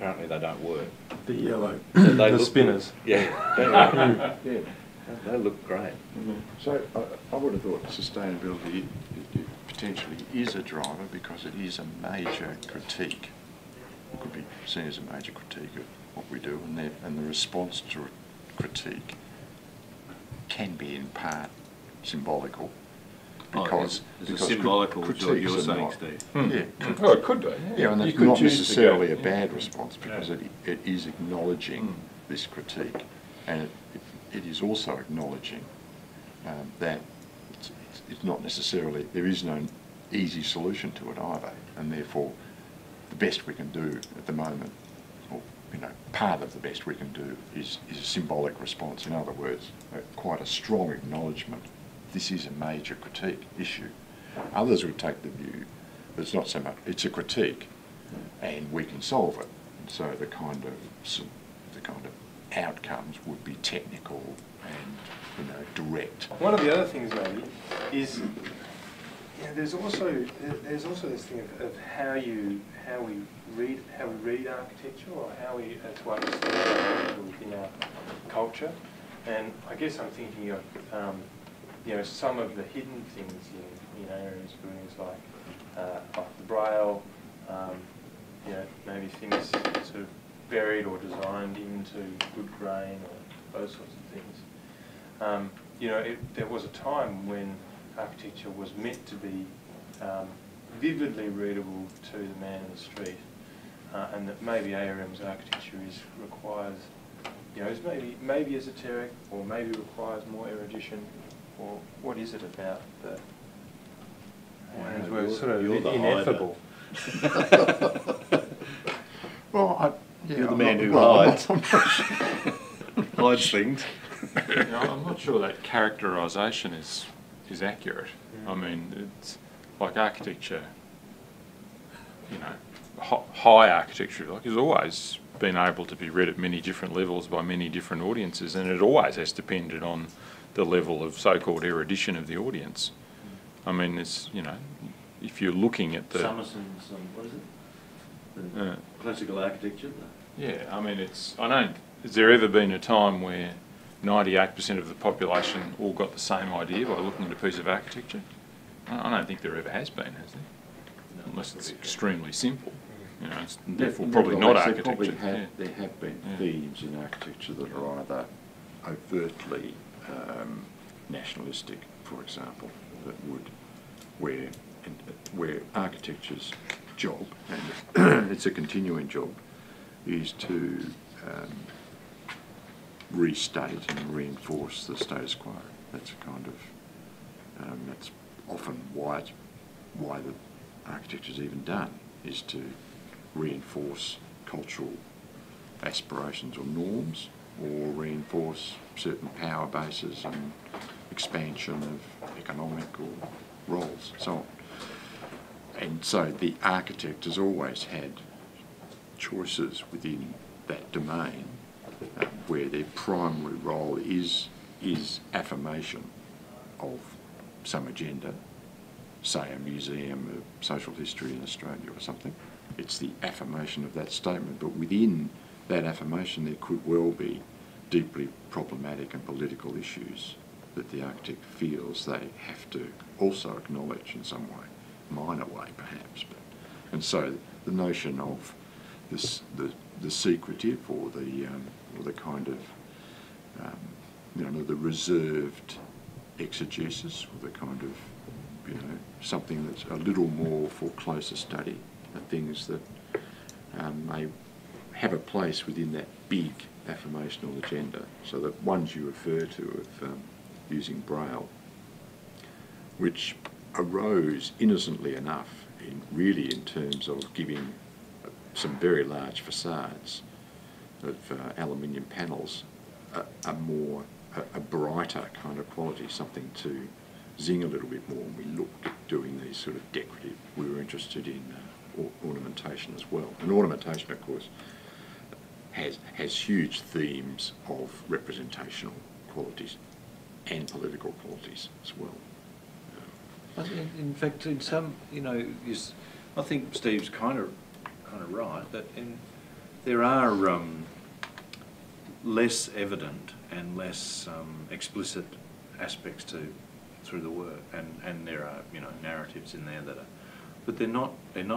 apparently they don't work. The yellow, They the look spinners. Good. Yeah, don't they? Yeah, they look great. So I would have thought sustainability potentially is a driver because it is a major critique. It could be seen as a major critique of what we do, and the response to a critique can be in part symbolical. Because, it's symbolical, critiques what you're are saying, not, Steve. Yeah, Oh, it could be. yeah, and that's could not choose to necessarily go, a bad response because it is acknowledging this critique, and it is also acknowledging that it's not necessarily, there is no easy solution to it either, and therefore the best we can do at the moment, or part of the best we can do is a symbolic response. In other words, quite a strong acknowledgement. This is a major critique issue. Others would take the view that it's not so much, it's a critique and we can solve it. And so the kind of outcomes would be technical and direct. One of the other things maybe is there's also this thing of how we read architecture, or how we to understand architecture within our culture. And I guess I'm thinking of some of the hidden things in areas buildings like the braille, maybe things sort of buried or designed into good grain or those sorts of things. There was a time when architecture was meant to be vividly readable to the man in the street, and that maybe ARM's architecture requires, is maybe esoteric, or maybe requires more erudition. Or what is it about that? We're sort of ineffable. Well, you're the man who hides. Hides things. I'm not sure that characterisation is accurate. I mean, it's like architecture. High architecture has always been able to be read at many different levels by many different audiences, and it always has depended on the level of so-called erudition of the audience. I mean, it's, if you're looking at the... Summerson's, what is it? The classical architecture? Yeah, I mean, has there ever been a time where 98% of the population all got the same idea by looking at a piece of architecture? I don't think there ever has been, has there? No, unless it's extremely simple. It's Yeah, therefore probably not there architecture. There have been themes in architecture that are either overtly nationalistic, for example, that would where architecture's job, and it's a continuing job, is to restate and reinforce the status quo. That's a kind of that's often why the architecture is even done, is to reinforce cultural aspirations or norms, or reinforce certain power bases and expansion of economic or roles, so on. And so the architect has always had choices within that domain where their primary role is affirmation of some agenda, say a museum of social history in Australia or something. It's the affirmation of that statement, but within that affirmation there could well be deeply problematic and political issues that the architect feels they have to also acknowledge in some way, minor way perhaps. And so the notion of this, the secretive or the kind of the reserved exegesis, or the kind of something that's a little more for closer study, the things that may have a place within that big affirmational agenda. So the ones you refer to of using Braille, which arose innocently enough really in terms of giving some very large facades of aluminium panels a brighter kind of quality, something to zing a little bit more. And we looked at doing these sort of decorative, we were interested in ornamentation as well. And ornamentation, of course, has huge themes of representational qualities and political qualities as well. In fact, in some, I think Steve's kind of right, that there are less evident and less explicit aspects through the work, and there are, you know, narratives in there that are, but they're not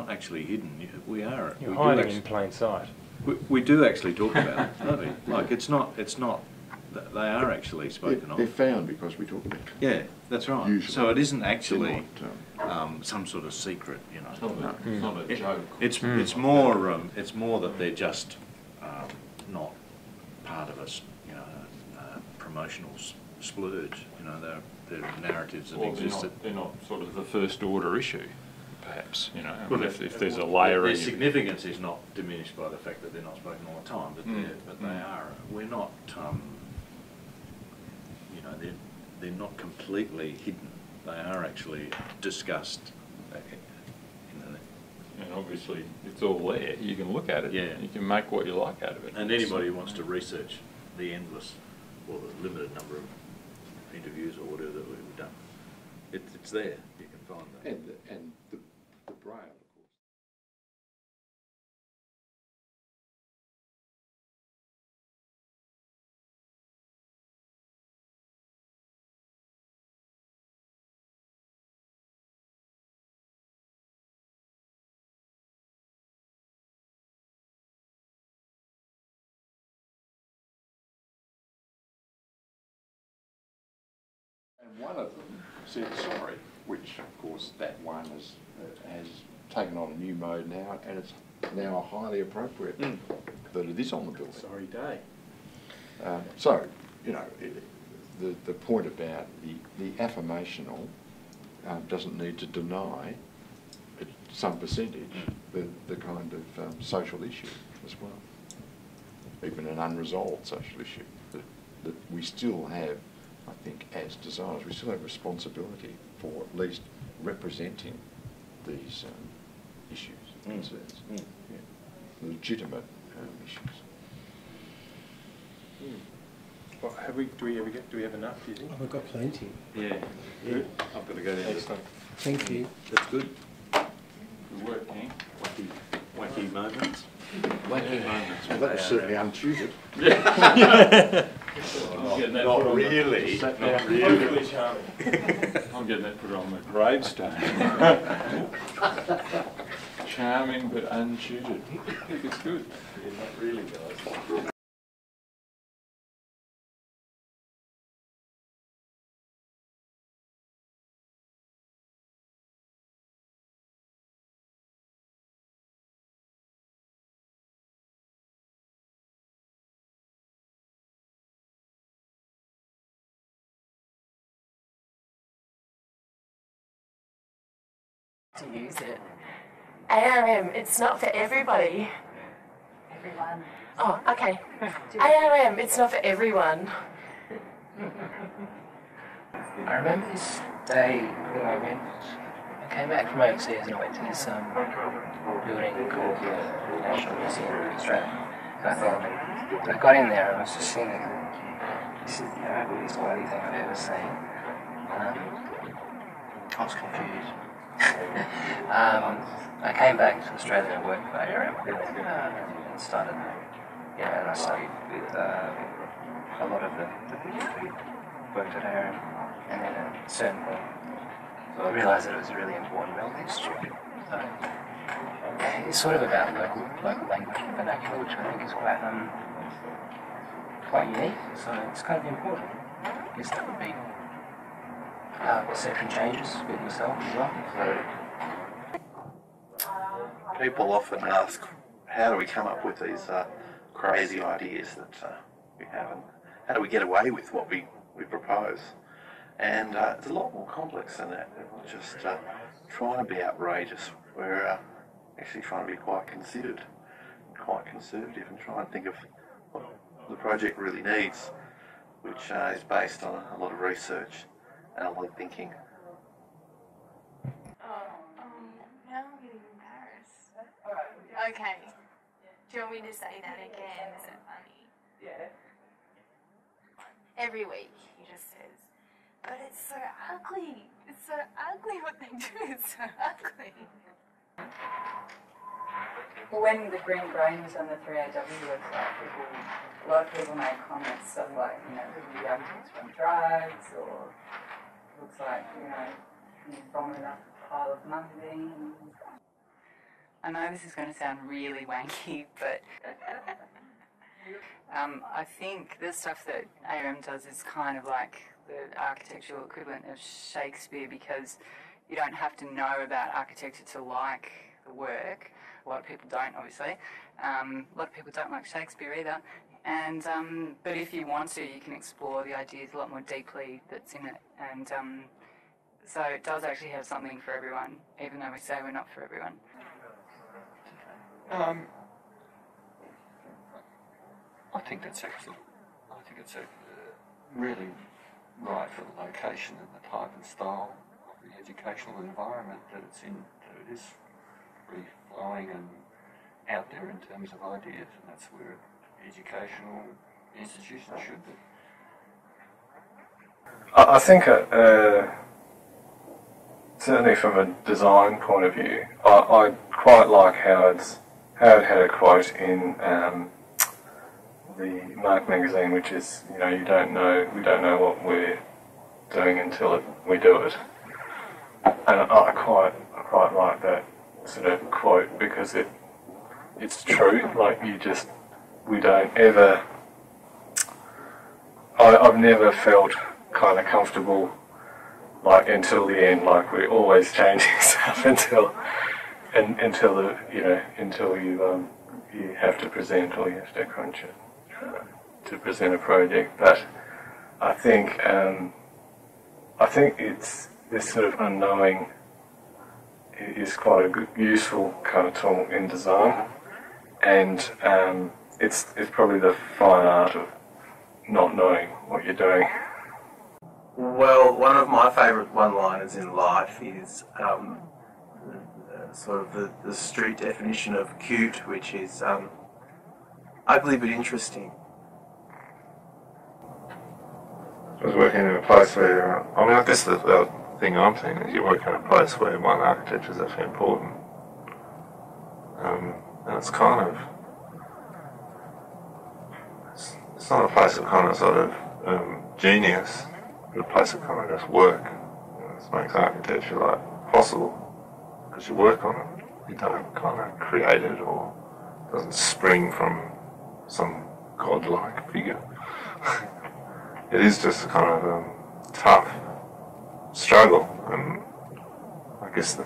actually hidden. You're hiding in plain sight. We do actually talk about it, don't we? Like it's not. They are actually spoken of. They're found because we talk about it. Yeah, that's right. Usually. So it isn't actually Not, some sort of secret, you know. It's not a joke. It's more. It's more that they're just not part of us, you know, promotional splurge. You know, they're narratives that exist. They're not sort of the first order issue, perhaps. You know, Well, if there's a layering. Their significance is not diminished by the fact that they're not spoken all the time, but they are. We're not. You know, they're not completely hidden. They are actually discussed. And obviously, it's all there. You can look at it. Yeah. You can make what you like out of it. And anybody who wants to research the endless or the limited number of interviews or whatever that we've done, it's there. You can find that. and the braille, of course. And one of them said sorry, which of course that one has taken on a new mode now, and it's now highly appropriate that it is on the building. Sorry day. So, you know, the point about the affirmational doesn't need to deny some percentage the kind of social issue as well, even an unresolved social issue that we still have. I think as designers, we still have responsibility for at least representing these issues, concerns, legitimate issues. Well, do we have enough, do you think? Oh, we've got plenty. Yeah. I've got to go down. Excellent. Thank you. That's good. Good work, King. Wacky moments. Wacky moments. Well, that was certainly untutored. Not really. Not really. Charming. I'm getting that put on my gravestone. Charming but untutored. I think it's good. Yeah, not really, guys. To use it. ARM, it's not for everybody. Everyone. Oh, okay. ARM, it's not for everyone. I remember this day when I came back from overseas and I went to this building called the National Museum of Australia. And I thought, I got in there and I was just thinking, this is the ugliest bloody thing I've ever seen. I was confused. I came back to Australia and worked for ARM and started, and I studied with a lot of the people who worked at ARM, and then at a certain point I realised that it was a really important relevant history. So it's sort of about local language and vernacular, which I think is quite unique, so it's kind of important. I guess that would be perception changes with yourself as well. People often ask, how do we come up with these crazy ideas that we have, and how do we get away with what we propose? And it's a lot more complex than that. We're not just trying to be outrageous. We're actually trying to be quite considered, quite conservative, and try and think of what the project really needs, which is based on a lot of research and a lot of thinking. Now I'm getting embarrassed. Okay. Do you want me to say that again? Is it funny? Yeah. Every week he just says, but it's so ugly. It's so ugly what they do. It's so ugly. Well, when the Green Brain was on the 3AW website, a lot of people made comments stuff like, you know, the architects from drugs, or looks like, you know, from a pile of mung beans. I know this is going to sound really wanky, but I think the stuff that ARM does is kind of like the architectural equivalent of Shakespeare, because you don't have to know about architecture to like the work. A lot of people don't, obviously. A lot of people don't like Shakespeare either. And but if you want to, you can explore the ideas a lot more deeply that's in it. And so it does actually have something for everyone, even though we say we're not for everyone. I think that's excellent. I think it's really right for the location and the type and style of the educational environment that it's in. That it is free flowing and out there in terms of ideas, and that's where educational institutions should be. I think certainly from a design point of view, I quite like Howard had a quote in the Mark magazine, which is, you know, we don't know what we're doing until we do it. And I quite like that sort of quote, because it's true. Like, we don't ever. I've never felt kind of comfortable, like, until the end. Like, we're always changing stuff until you have to present, or you have to crunch it to present a project. But I think it's this sort of unknowing is quite a good, useful kind of tool in design, and it's probably the fine art of not knowing what you're doing. Well, one of my favourite one-liners in life is sort of the street definition of cute, which is ugly but interesting. I was working in a place where, I guess the thing I'm saying is you work in a place where one architecture is actually important. And it's kind of, it's not a place of kind of sort of genius, but a place of kind of just work. This makes architecture like possible, because you work on it. You don't kind of create it, or it doesn't spring from some godlike figure. It is just a kind of tough struggle, and I guess the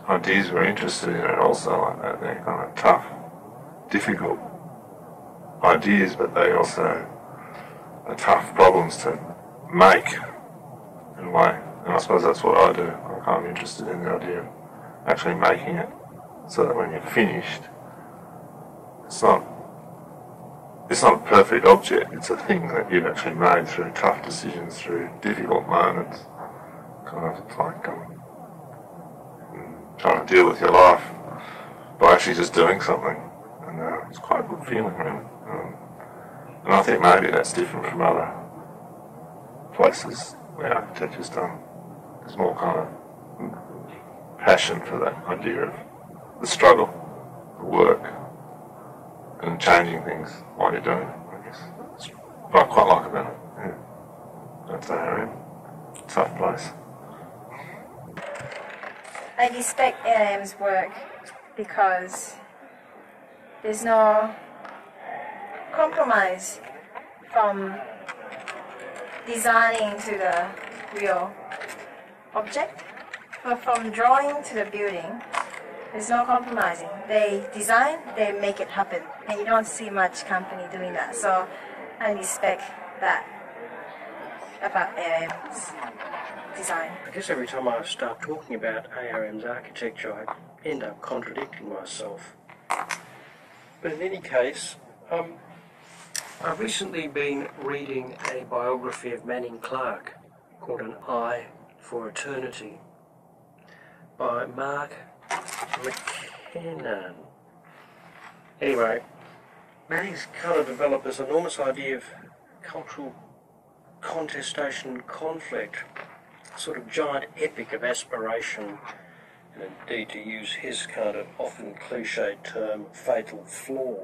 ideas we're interested in are also like that. They're kind of tough, difficult ideas, but they also are tough problems to make in a way. And I suppose that's what I do. I'm interested in the idea of actually making it, so that when you're finished, it's not a perfect object. It's a thing that you've actually made through tough decisions, through difficult moments. Kind of like trying to deal with your life by actually just doing something. And it's quite a good feeling, really. And I think maybe that's different from other places where architecture's done. There's more kind of passion for that idea of the struggle, the work, and changing things while you're doing it, I guess. That's what I quite like about it. Yeah. That's ARM. Tough place. I respect ARM's work because there's no compromise from designing to the real object. But from drawing to the building, there's no compromising. They design, they make it happen. And you don't see much company doing that. So I respect that about ARM's design. I guess every time I start talking about ARM's architecture, I end up contradicting myself. But in any case, I've recently been reading a biography of Manning Clark called An Eye for Eternity by Mark McKinnon. Anyway, Manning's kind of developed this enormous idea of cultural contestation and conflict, a sort of giant epic of aspiration and indeed to use his kind of often cliched term, fatal flaw.